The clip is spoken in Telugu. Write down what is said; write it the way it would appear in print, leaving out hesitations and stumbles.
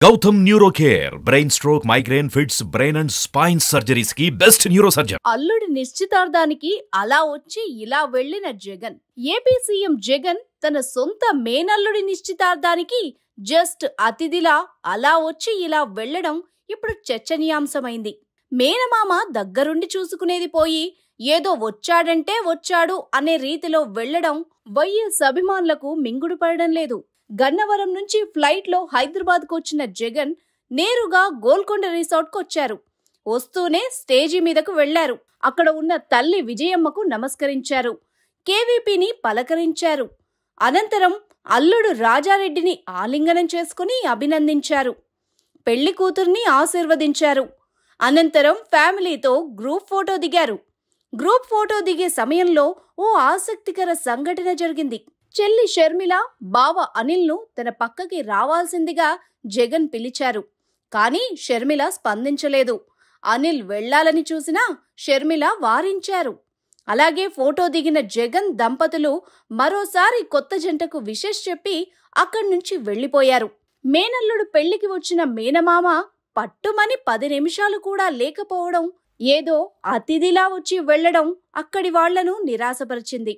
Gautam neuro care brain stroke migraine fits brain and spine surgeries కి బెస్ట్ న్యూరో సర్జన్. అల్లుడి నిశ్చితార్థానికి అలా వచ్చి ఇలా వెళ్లిన జగన్. ఏపీ సీఎం జగన్ తన సొంత మేనల్లుడి నిశ్చితార్థానికి జస్ట్ అతిథిలా అలా వచ్చి ఇలా వెళ్లడం ఇప్పుడు చర్చనీయాంశమైంది. మేనమామ దగ్గరుండి చూసుకునేది పోయి ఏదో వచ్చాడంటే వచ్చాడు అనే రీతిలో వెళ్లడం వైఎస్ అభిమానులకు మింగుడు పడడం లేదు. గన్నవరం నుంచి ఫ్లైట్ లో హైదరాబాద్ కు వచ్చిన జగన్ నేరుగా గోల్కొండ రిసార్ట్ కు వచ్చారు. వస్తూనే స్టేజీ మీదకు వెళ్లారు. అక్కడ ఉన్న తల్లి విజయమ్మకు నమస్కరించారు. కేవీపీని పలకరించారు. అనంతరం అల్లుడు రాజారెడ్డిని ఆలింగనం చేసుకుని అభినందించారు. పెళ్లి కూతుర్ని ఆశీర్వదించారు. అనంతరం ఫ్యామిలీతో గ్రూప్ ఫోటో దిగారు. గ్రూప్ ఫోటో దిగే సమయంలో ఓ ఆసక్తికర సంఘటన జరిగింది. చెల్లి షర్మిల, బావ అనిల్ ను తన పక్కకి రావాల్సిందిగా జగన్ పిలిచారు. కానీ షర్మిల స్పందించలేదు. అనిల్ వెళ్లాలని చూసినా షర్మిల వారించారు. అలాగే ఫోటో దిగిన జగన్ దంపతులు మరోసారి కొత్త జంటకు విషెస్ చెప్పి అక్కడి నుంచి వెళ్లిపోయారు. మేనల్లుడు పెళ్లికి వచ్చిన మేనమామ పట్టుమని 10 నిమిషాలు కూడా లేకపోవడం, ఏదో అతిథిలా వచ్చి వెళ్లడం అక్కడి వాళ్లను నిరాశపరిచింది.